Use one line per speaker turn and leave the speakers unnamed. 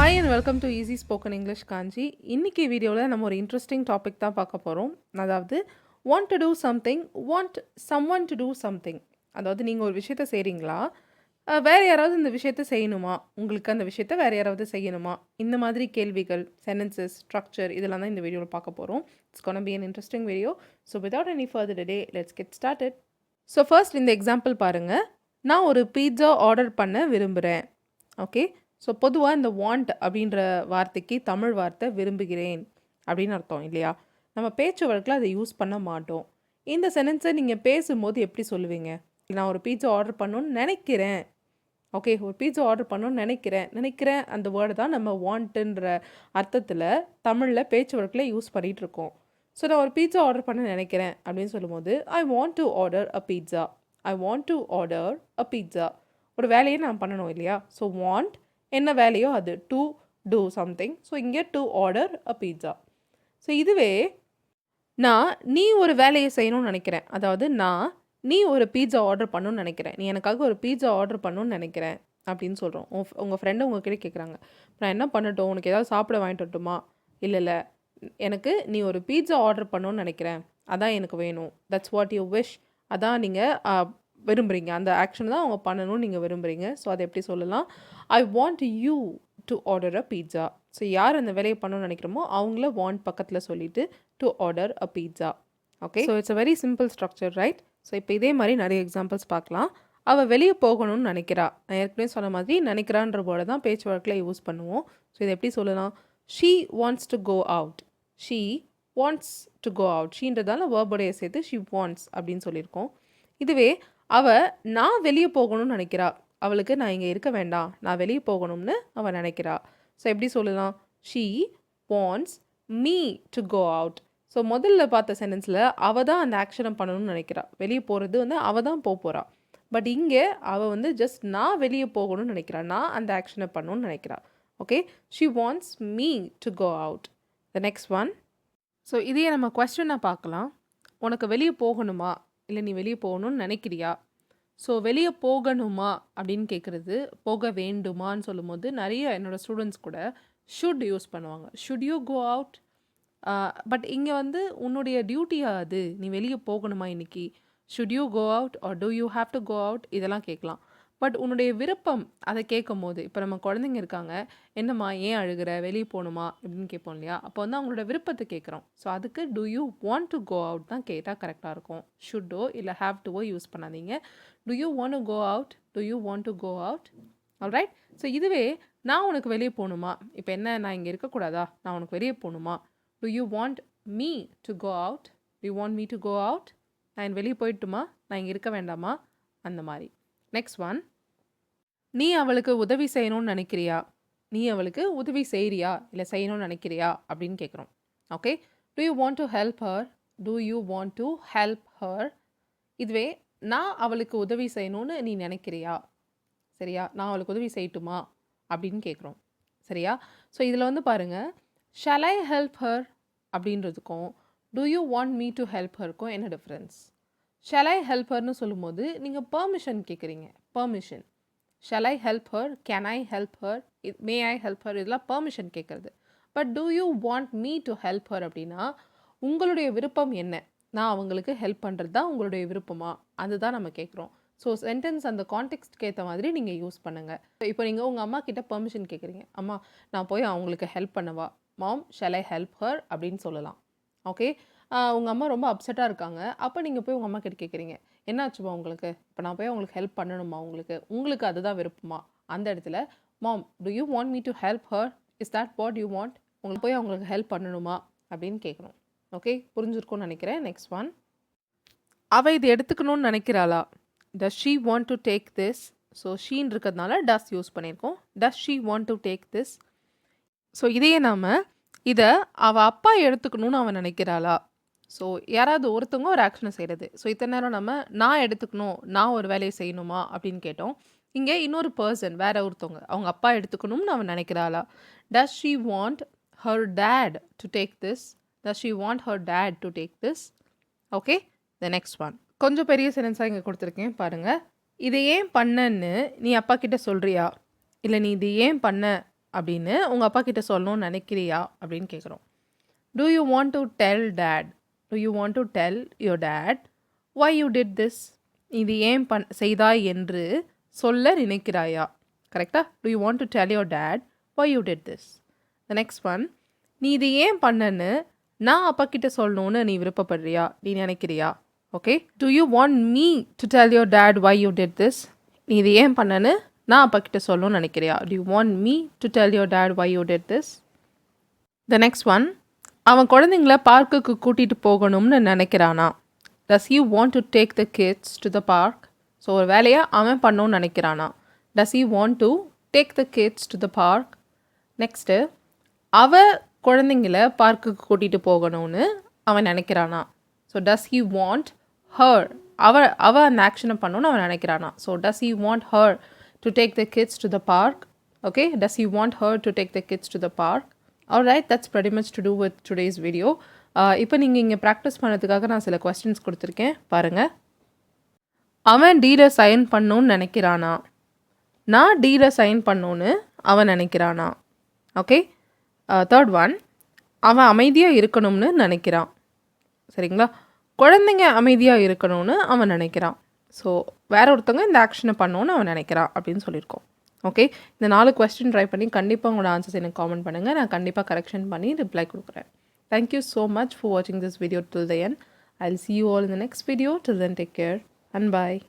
Hi and welcome to easy spoken English Kanchi. இன்றைக்கி வீடியோவில் நம்ம ஒரு இன்ட்ரெஸ்டிங் டாபிக் தான் பார்க்க போகிறோம். அதாவது want to do something, want someone to do something. அதாவது நீங்கள் ஒரு விஷயத்த செய்கிறீங்களா, வேறு யாராவது இந்த விஷயத்த செய்யணுமா, உங்களுக்கு அந்த விஷயத்த வேறு யாராவது செய்யணுமா, இந்த மாதிரி கேள்விகள், சென்டென்சஸ், ஸ்ட்ரக்சர் இதெல்லாம் தான் இந்த வீடியோவில் பார்க்க போகிறோம். It's gonna be an interesting video. So without any further delay let's get started. So first இந்த எக்ஸாம்பிள் பாருங்கள். நான் ஒரு பீட்சா ஆர்டர் பண்ண விரும்புகிறேன். ஓகே, ஸோ பொதுவாக இந்த வாண்ட் அப்படின்ற வார்த்தைக்கு தமிழ் வார்த்தை விரும்புகிறேன் அப்படின்னு அர்த்தம் இல்லையா? நம்ம பேச்சு வழக்கில் அதை யூஸ் பண்ண மாட்டோம். இந்த சென்டென்ஸை நீங்கள் பேசும்போது எப்படி சொல்லுவீங்க? நான் ஒரு பீட்சா ஆர்டர் பண்ணணுன்னு நினைக்கிறேன். ஓகே, ஒரு பீட்சா ஆர்டர் பண்ணணுன்னு நினைக்கிறேன் அந்த வேர்டு தான் நம்ம வாண்ட்டுன்ற அர்த்தத்தில் தமிழில் பேச்சு வழக்கில் யூஸ் பண்ணிகிட்டு இருக்கோம். ஸோ நான் ஒரு பீட்சா ஆர்டர் பண்ண நினைக்கிறேன் அப்படின்னு சொல்லும்போது I want to order a pizza. I want to order a pizza. ஒரு வேலையை நான் பண்ணணும் இல்லையா? ஸோ வாண்ட் என்ன வேலையோ அது, டு டூ சம்திங். ஸோ இங்கே to order a pizza. So இதுவே நீ ஒரு வேலையை செய்யணும்னு நினைக்கிறேன், அதாவது நீ ஒரு பீட்சா ஆர்டர் பண்ணணும்னு நினைக்கிறேன், நீ எனக்காக ஒரு பீட்சா ஆர்டர் பண்ணணும்னு நினைக்கிறேன் அப்படின்னு சொல்கிறோம். உங்கள் ஃப்ரெண்டு உங்ககிட்ட கேட்குறாங்க, நான் என்ன பண்ணட்டும், உனக்கு ஏதாவது சாப்பிட வாங்கிட்டு வரட்டுமா? இல்லை எனக்கு நீ ஒரு பீட்சா ஆர்டர் பண்ணணும்னு நினைக்கிறேன், அதான் எனக்கு வேணும். That's what you wish. அதான் நீங்கள் விரும்புகிறீங்க, அந்த ஆக்ஷன் தான் அவங்க பண்ணணும்னு நீங்கள் விரும்புகிறீங்க. ஸோ அதை எப்படி சொல்லலாம்? I want you to order a pizza. So யார் அந்த வேலையை பண்ணணும்னு நினைக்கிறோமோ அவங்கள வாண்ட் பக்கத்தில் சொல்லிவிட்டு to order a pizza. Okay, so it's a very simple structure, right? So இப்போ இதே மாதிரி நிறைய எக்ஸாம்பிள்ஸ் பார்க்கலாம். அவள் வெளியே போகணும்னு நினைக்கிறா. நான் ஏற்கனவே சொன்ன மாதிரி நினைக்கிறான்ற போர்டை தான் பேச்சு வழக்கில் யூஸ் பண்ணுவோம். ஸோ இதை எப்படி சொல்லலாம்? She wants to go out. She wants to go out. ஷீன்றதால வேர்போடைய சேர்த்து ஷீ வாண்ட்ஸ் அப்படின்னு சொல்லியிருக்கோம். இதுவே நான் வெளியே போகணும்னு நினைக்கிறா. அவளுக்கு நான் இங்கே இருக்க வேண்டாம், நான் வெளியே போகணும்னு அவள் நினைக்கிறா. ஸோ எப்படி சொல்லலாம்? She wants me to go out. So முதல்ல பார்த்த சென்டென்ஸில் அவள் தான் அந்த ஆக்ஷனை பண்ணணும்னு நினைக்கிறா. வெளியே போகிறது அவள் தான் போகிறா. பட் இங்கே அவள் ஜஸ்ட் நான் வெளியே போகணும்னு நினைக்கிறா, நான் அந்த ஆக்ஷனை பண்ணணும்னு நினைக்கிறா. Okay, she wants me to go out. The next one. So இதையே நம்ம கொஸ்டினாக பார்க்கலாம். உனக்கு வெளியே போகணுமா, இல்லை நீ வெளியே போகணும்னு நினைக்கிறியா? ஸோ வெளியே போகணுமா அப்படின்னு கேட்குறது, போக வேண்டுமான்னு சொல்லும்போது நிறைய என்னோடய ஸ்டூடெண்ட்ஸ் கூட ஷுட் யூஸ் பண்ணுவாங்க. Should you go out? But இங்கே உன்னுடைய டியூட்டியாக அது, நீ வெளியே போகணுமா இன்னைக்கு? Should you go out or do you have to go out? இதெல்லாம் கேட்கலாம். பட் உன்னுடைய விருப்பம் அதை கேட்கும் போது, இப்போ நம்ம குழந்தைங்க இருக்காங்க, என்னம்மா ஏன் அழுகிற, வெளியே போகணுமா அப்படின்னு கேட்போம் இல்லையா? அப்போ அவங்களோட விருப்பத்தை கேட்குறோம். ஸோ அதுக்கு do you want to go out தான் கேட்டால் கரெக்டாக இருக்கும். ஷுட்டோ இல்லை ஹாவ் டுவோ யூஸ் பண்ணாதீங்க. Do you want to go out, do you want to go out. Alright. So இதுவே நான் உனக்கு வெளியே போகணுமா, இப்போ என்ன நான் இங்கே இருக்கக்கூடாதா, நான் உனக்கு வெளியே போகணுமா? Do you want me to go out, do you want me to go out. நான் வெளியே போயிட்டுமா, நான் இங்கே இருக்க வேண்டாமா, அந்த மாதிரி. Next one. நீ அவளுக்கு உதவி செய்யணும்னு நினைக்கிறியா, நீ அவளுக்கு உதவி செய்கிறியா இல்லை செய்யணும்னு நினைக்கிறியா அப்படின்னு கேட்குறோம். Okay, to you want to help her, to you want to help her. இதுவே நான் அவளுக்கு உதவி செய்யணும்னு நீ நினைக்கிறியா, சரியா, நான் அவளுக்கு உதவி செய்யட்டுமா அப்படின்னு கேட்குறோம், சரியா? ஸோ இதில் பாருங்கள், ஷால் ஐ ஹெல்ப் ஹர் அப்படின்றதுக்கும் do you want me to help ஹருக்கும் என்ன டிஃப்ரென்ஸ்? ஷால் ஐ ஹெல்ப் ஹர்னு சொல்லும்போது நீங்கள் பெர்மிஷன் கேட்குறீங்க, permission. Shall I help her, can I help her, may I help her, இதெல்லாம் பெர்மிஷன் கேட்குறது. But do you want me to help her அப்படின்னா உங்களுடைய விருப்பம் என்ன, நான் அவங்களுக்கு ஹெல்ப் பண்ணுறது தான் உங்களுடைய விருப்பமா, அதுதான் நம்ம கேட்குறோம். ஸோ சென்டென்ஸ் அந்த கான்டெக்ஸ்ட்க்கு ஏற்ற மாதிரி நீங்கள் யூஸ் பண்ணுங்கள். இப்போ நீங்கள் உங்கள் அம்மா கிட்ட பெர்மிஷன் கேட்குறீங்க, அம்மா நான் போய் அவங்களுக்கு ஹெல்ப் பண்ணவா, மாம் ஷால் ஐ ஹெல்ப் ஹர் அப்படின்னு சொல்லலாம். ஓகே, உங்கள் அம்மா ரொம்ப அப்செட்டாக இருக்காங்க, அப்போ நீங்கள் போய் உங்கள் அம்மா கிட்ட கேட்குறீங்க, என்னாச்சுமா உங்களுக்கு, இப்போ நான் போய் அவங்களுக்கு ஹெல்ப் பண்ணணுமா, உங்களுக்கு அதுதான் விருப்பமா, அந்த இடத்துல mom do you want me to help her, is that what you want, உங்களுக்கு போய் அவங்களுக்கு ஹெல்ப் பண்ணணுமா அப்படின்னு கேட்கணும். ஓகே, புரிஞ்சிருக்கும்னு நினைக்கிறேன். Next one. அவள் இது எடுத்துக்கணும்னு நினைக்கிறாளா, does she want to take this. So ஷீன்னு இருக்கிறதுனால டஸ் யூஸ் பண்ணியிருக்கோம். Does she want to take this. So இதையே நாம் இதை அவள் அப்பா எடுத்துக்கணும்னு அவன் நினைக்கிறாளா. ஸோ யாராவது ஒருத்தவங்க ஒரு ஆக்ஷனை செய்கிறது. ஸோ இத்தனை நேரம் நம்ம நான் எடுத்துக்கணும், நான் ஒரு வேலையை செய்யணுமா அப்படின்னு கேட்டோம். இங்கே இன்னொரு பர்சன், வேற ஒருத்தவங்க, அவங்க அப்பா எடுத்துக்கணும்னு அவன் நினைக்கிறாளா. Does she want her dad to take this, does she want her dad to take this. Okay, the next one. கொஞ்சம் பெரிய சென்டென்ஸாக இங்கே கொடுத்துருக்கேன் பாருங்கள். இதை ஏன் பண்ணன்னு நீ அப்பா கிட்ட சொல்கிறியா, இல்லை நீ இது ஏன் பண்ண அப்படின்னு உங்கள் அப்பா கிட்ட சொல்லணும்னு நினைக்கிறியா அப்படின்னு கேட்குறோம். Do you want to tell dad? Do you want to tell your dad why you did this? இது ஏன் செய்தாய் என்று சொல்ல நினைக்கிறாயா? கரெக்டா? Do you want to tell your dad why you did this? The next one, நீ இது ஏன் பண்ணன்னு நான் அப்பா கிட்ட சொல்லணும்னு நீ விருப்பப்படுறியா, நீ நினைக்கிறியா? Okay, do you want me to tell your dad why you did this? நீ இது ஏன் பண்ணன்னு நான் அப்பா கிட்ட சொல்லணும்னு நினைக்கிறியா? Do you want me to tell your dad why you did this? The next one, அவன் குழந்தைங்கள பார்க்குக்கு கூட்டிகிட்டு போகணும்னு நினைக்கிறானா? Does he want to take the kids to the park? So ஒரு வேலையை அவன் பண்ணணும்னு நினைக்கிறானா? Does he want to take the kids to the park? Next, அவ குழந்தைங்கள பார்க்குக்கு கூட்டிகிட்டு போகணும்னு அவன் நினைக்கிறானா? So does he want her, அவ அந்த ஆக்ஷனை பண்ணணும்னு அவன் நினைக்கிறானா? So does he want her to take the kids to the park? Okay, does he want her to take the kids to the park? Alright, that's pretty much to do with today's video. இப்போ நீங்கள் இங்கே practice பண்ணதுக்காக நான் சில questions கொடுத்துருக்கேன் பாருங்கள். அவன் டீலை sign பண்ணணும்னு நினைக்கிறானா? நான் டீலை சைன் பண்ணணுன்னு அவன் நினைக்கிறானா? ஓகே, தேர்ட் ஒன், அவன் அமைதியாக இருக்கணும்னு நினைக்கிறான். சரிங்களா? குழந்தைங்க அமைதியாக இருக்கணும்னு அவன் நினைக்கிறான். ஸோ வேற ஒருத்தவங்க இந்த ஆக்ஷனை பண்ணணும்னு அவன் நினைக்கிறான் அப்படின்னு சொல்லியிருக்கோம். ஓகே, இந்த 4 கொஸ்டின் ட்ரை பண்ணி கண்டிப்பாக உங்களோட ஆன்சர்ஸ் எனக்கு காமெண்ட் பண்ணுங்கள். நான் கண்டிப்பாக கரெக்ஷன் பண்ணி ரிப்ளை கொடுக்குறேன். Thank you so much for watching this video till the end. I'll see you all in the next video. Till then, take care and bye.